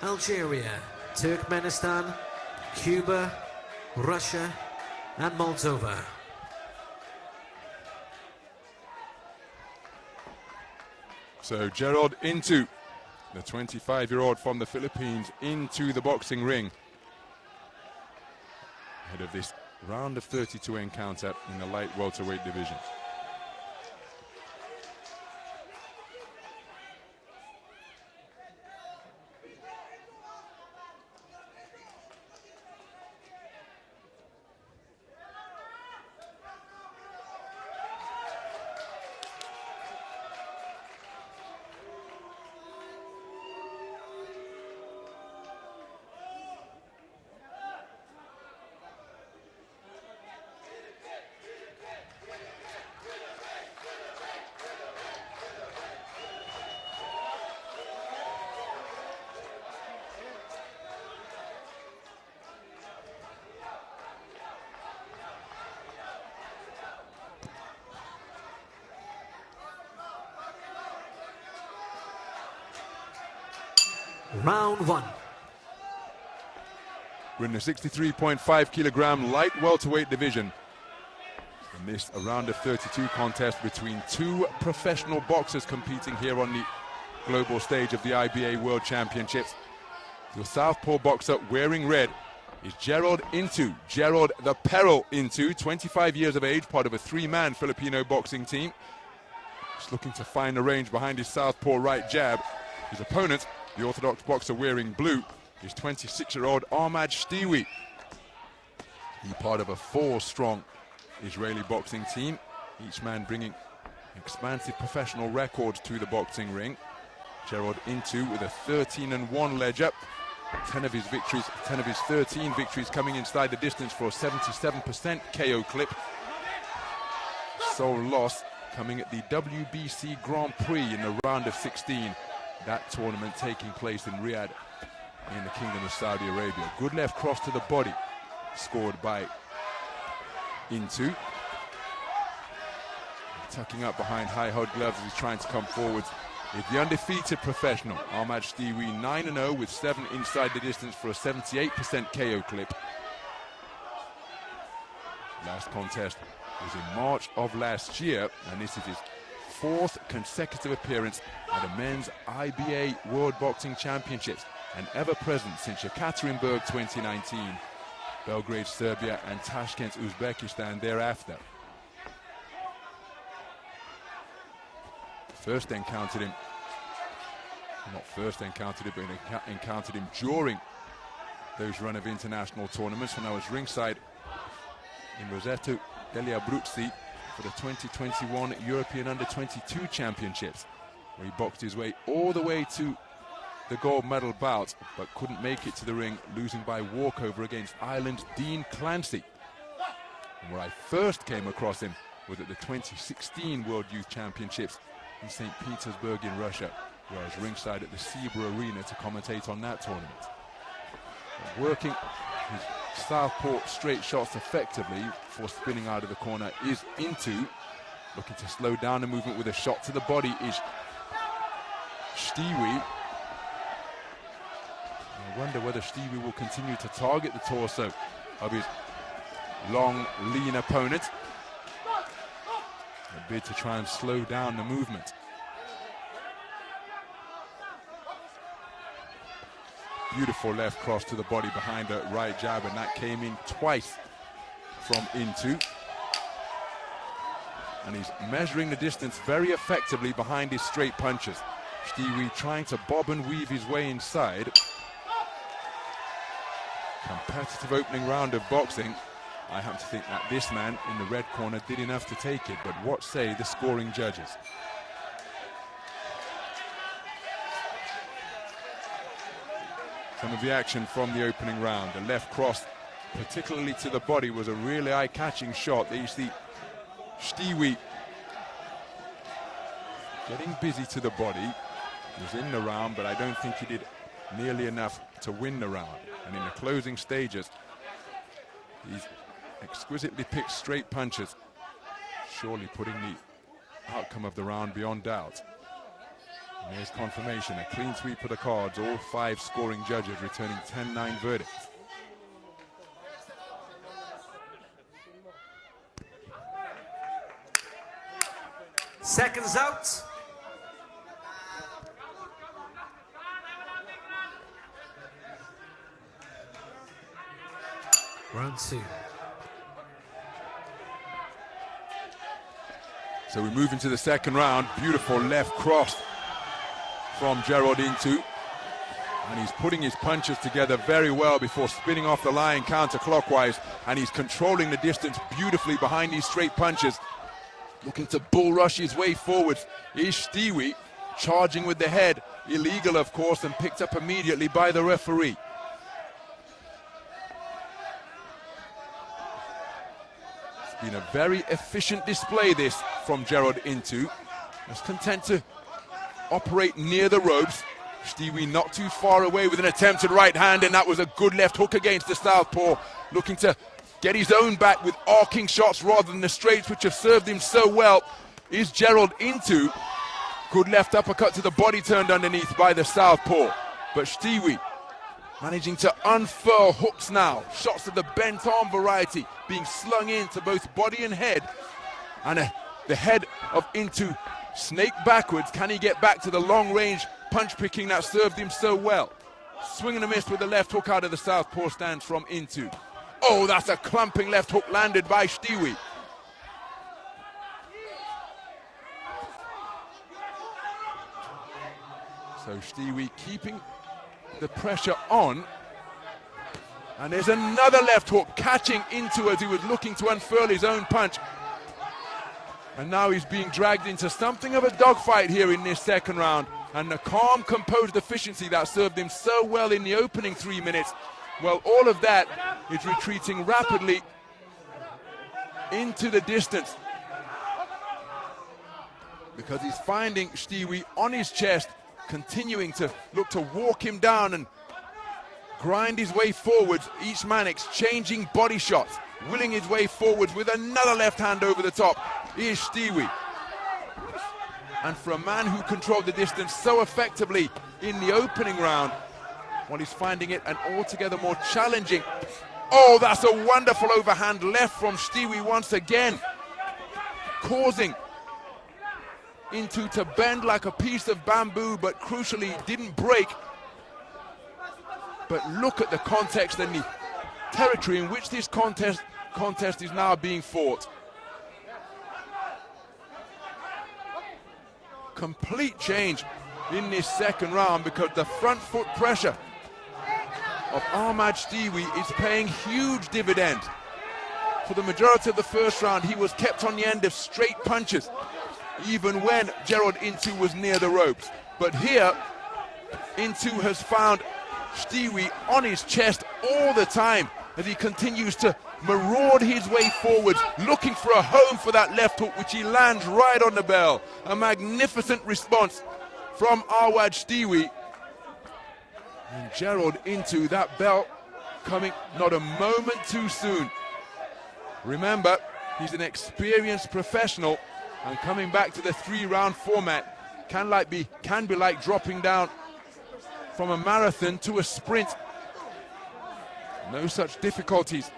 Algeria, Turkmenistan, Cuba, Russia, and Moldova. So Jerald into the 25-year-old from the Philippines into the boxing ring ahead of this round of 32 encounter in the light welterweight division. Round one. We're in the 63.5 kilogram light welterweight division. And this a round of 32 contest between two professional boxers competing here on the global stage of the IBA World Championships. The southpaw boxer wearing red is Jerald Into. Jerald the Peril Into, 25 years of age, part of a three-man Filipino boxing team. Just looking to find the range behind his southpaw right jab. His opponent, the orthodox boxer wearing blue, is 26-year-old Ahmad SHTIWI. He part of a four-strong Israeli boxing team, each man bringing expansive professional records to the boxing ring. Jerald Into with a 13-1 ledger. 10 of his 13 victories coming inside the distance for a 77% KO clip. Sole loss coming at the WBC Grand Prix in the round of 16. That tournament taking place in Riyadh in the Kingdom of Saudi Arabia. Good left cross to the body, scored by Into. Tucking up behind high-held gloves as he's trying to come forwards. Is the undefeated professional, Ahmad SHTIWI, 9-0 with 7 inside the distance for a 78% KO clip. Last contest was in March of last year, and this is his 4th consecutive appearance at a men's IBA World Boxing Championships, and ever present since Yekaterinburg 2019, Belgrade, Serbia, and Tashkent, Uzbekistan thereafter. First encountered him, not first encountered him, but encountered him during those run of international tournaments when I was ringside in Roseto degli Abruzzi for the 2021 European Under-22 Championships, where he boxed his way all the way to the gold medal bout, but couldn't make it to the ring, losing by walkover against Ireland's Dean Clancy. And where I first came across him was at the 2016 World Youth Championships in St. Petersburg in Russia, where I was ringside at the Sibra Arena to commentate on that tournament. And working his southpaw straight shots effectively for spinning out of the corner is Into. Looking to slow down the movement with a shot to the body is SHTIWI. I wonder whether SHTIWI will continue to target the torso of his long, lean opponent. A bid to try and slow down the movement. Beautiful left cross to the body behind the right jab, and that came in twice from Into. And he's measuring the distance very effectively behind his straight punches. SHTIWI trying to bob and weave his way inside. Competitive opening round of boxing. I happen to think that this man in the red corner did enough to take it, but what say the scoring judges? Some of the action from the opening round. The left cross, particularly to the body, was a really eye-catching shot. There you see SHTIWI getting busy to the body. He was in the round, but I don't think he did nearly enough to win the round. And in the closing stages, he's exquisitely picked straight punches, surely putting the outcome of the round beyond doubt. And there's confirmation, a clean sweep of the cards, all 5 scoring judges returning 10-9 verdicts. Seconds out. Round 2. So we move into the second round. Beautiful left cross from Jerald into. And he's putting his punches together very well before spinning off the line counterclockwise. And he's controlling the distance beautifully behind these straight punches. Looking to bull rush his way forwards is SHTIWI, charging with the head. Illegal, of course, and picked up immediately by the referee. It's been a very efficient display, this, from Jerald into. Just content to operate near the ropes. SHTIWI not too far away with an attempted right hand, and that was a good left hook against the southpaw. Looking to get his own back with arcing shots rather than the straights, which have served him so well. Is Jerald into. Good left uppercut to the body, turned underneath by the southpaw. But SHTIWI managing to unfurl hooks now. Shots of the bent arm variety being slung into both body and head. And the head of into snake backwards. Can he get back to the long range punch picking that served him so well? Swing and a miss with the left hook out of the southpaw stance from into. Oh, that's a clumping left hook landed by SHTIWI. So SHTIWI keeping the pressure on. And there's another left hook catching into as he was looking to unfurl his own punch. And now he's being dragged into something of a dogfight here in this second round. And the calm, composed efficiency that served him so well in the opening 3 minutes, well, all of that is retreating rapidly into the distance. Because he's finding SHTIWI on his chest, continuing to look to walk him down and grind his way forwards. Each man exchanging body shots, willing his way forwards with another left hand over the top. Here's SHTIWI. And for a man who controlled the distance so effectively in the opening round, well, he's finding it an altogether more challenging. Oh, that's a wonderful overhand left from SHTIWI once again, causing into to bend like a piece of bamboo, but crucially didn't break. But look at the context and the territory in which this contest is now being fought. Complete change in this second round, because the front foot pressure of Ahmad SHTIWI is paying huge dividends. For the majority of the first round, he was kept on the end of straight punches, even when Jerald into was near the ropes. But here, into has found SHTIWI on his chest all the time as he continues to maraud his way forwards, looking for a home for that left hook, which he lands right on the bell. A magnificent response from Ahmad SHTIWI. And Jerald into that bell coming not a moment too soon. Remember, he's an experienced professional, and coming back to the 3-round format can be like dropping down from a marathon to a sprint. No such difficulties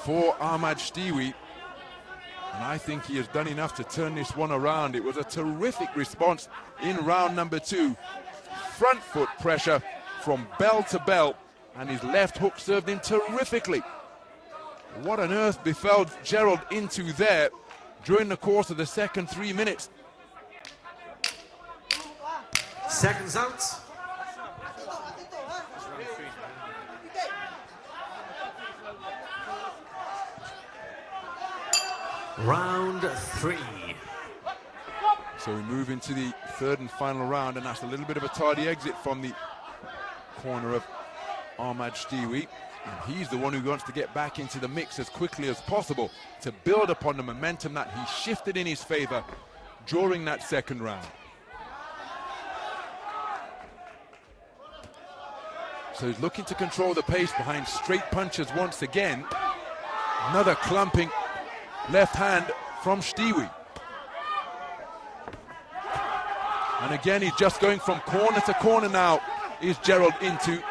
for Ahmad SHTIWI, and I think he has done enough to turn this one around. It was a terrific response in round number 2. Front foot pressure from bell to bell, and his left hook served him terrifically. What on earth befell Jerald into there during the course of the second 3 minutes? Seconds out. Round 3. So we move into the third and final round, and that's a little bit of a tardy exit from the corner of Ahmad SHTIWI. And he's the one who wants to get back into the mix as quickly as possible to build upon the momentum that he shifted in his favor during that second round. So he's looking to control the pace behind straight punches once again. Another clumping left hand from SHTIWI. And again, he's just going from corner to corner now, is Jerald Into.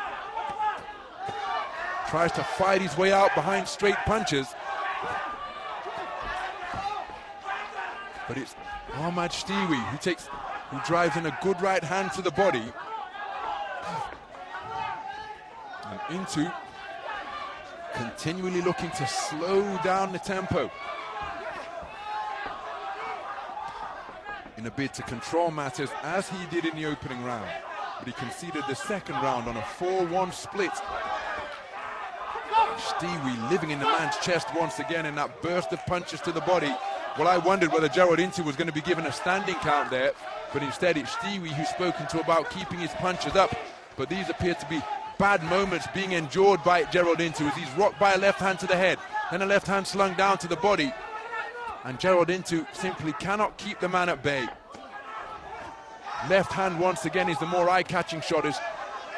Tries to fight his way out behind straight punches. But it's Ahmad SHTIWI who drives in a good right hand to the body. And Into continually looking to slow down the tempo in a bid to control matters, as he did in the opening round. But he conceded the second round on a 4-1 split. SHTIWI living in the man's chest once again in that burst of punches to the body. Well, I wondered whether Jerald Into was going to be given a standing count there, but instead it's SHTIWI who's spoken to about keeping his punches up. But these appear to be bad moments being endured by Jerald Into as he's rocked by a left hand to the head, then a left hand slung down to the body. And Jerald Into simply cannot keep the man at bay. Left hand once again is the more eye-catching shot as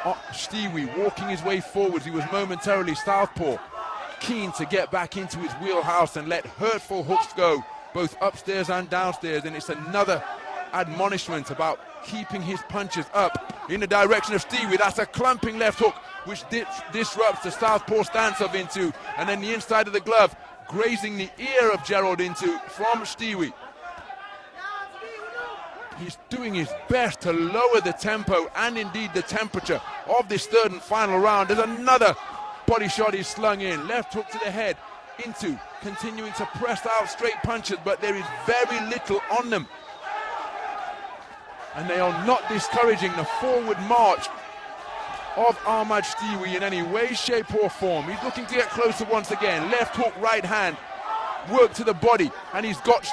SHTIWI walking his way forwards. He was momentarily southpaw, keen to get back into his wheelhouse and let hurtful hooks go, both upstairs and downstairs. And it's another admonishment about keeping his punches up in the direction of SHTIWI. That's a clumping left hook which disrupts the southpaw stance of Into, and then the inside of the glove grazing the ear of Jerald Into from SHTIWI. He's doing his best to lower the tempo and indeed the temperature of this third and final round. There's another body shot he's slung in, left hook to the head. Into continuing to press out straight punches, but there is very little on them. And they are not discouraging the forward march of Ahmad SHTIWI in any way, shape or form. He's looking to get closer once again. Left hook, right hand, work to the body, and he's got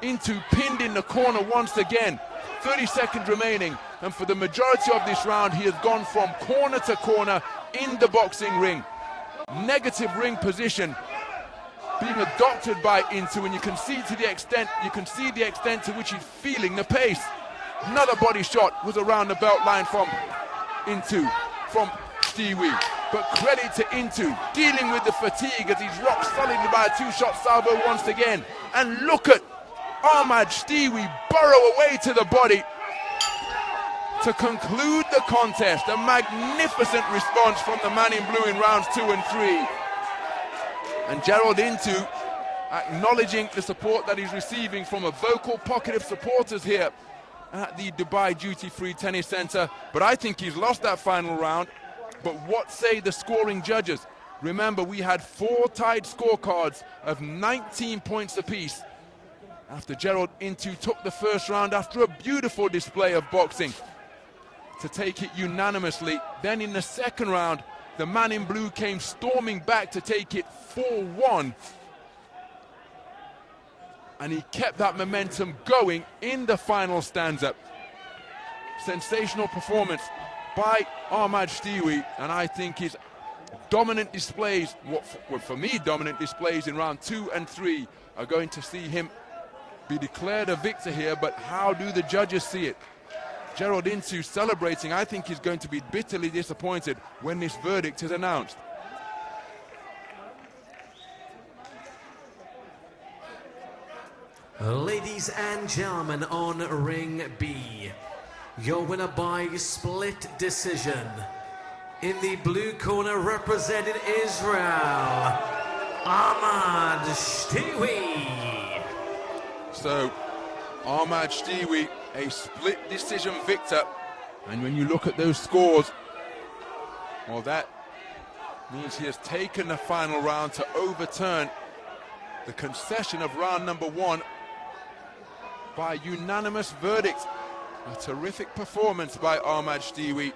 Into pinned in the corner once again. 30 seconds remaining, and for the majority of this round he has gone from corner to corner in the boxing ring. Negative ring position being adopted by Into, and you can see the extent to which he's feeling the pace. Another body shot was around the belt line from Into, from SHTIWI, but credit to Into dealing with the fatigue as he's rocked solidly by a two-shot salvo once again. And look at Ahmad SHTIWI burrow away to the body to conclude the contest. A magnificent response from the man in blue in rounds 2 and 3. And Jerald Into acknowledging the support that he's receiving from a vocal pocket of supporters here at the Dubai Duty Free Tennis Center. But I think he's lost that final round. But what say the scoring judges? Remember, we had 4 tied scorecards of 19 points apiece after Jerald Into took the first round after a beautiful display of boxing to take it unanimously. Then in the second round, the man in blue came storming back to take it 4-1. And he kept that momentum going in the final stanza. Sensational performance by Ahmad SHTIWI, and I think his dominant displays, for me dominant displays in round 2 and 3, are going to see him be declared a victor here. But how do the judges see it? Jerald Into celebrating. I think he's going to be bitterly disappointed when this verdict is announced. Ladies and gentlemen, on ring B, your winner by split decision. In the blue corner, representing Israel, Ahmad SHTIWI. So, Ahmad SHTIWI, a split decision victor. And when you look at those scores, well, that means he has taken the final round to overturn the concession of round number 1 by unanimous verdict. A terrific performance by Ahmad SHTIWI.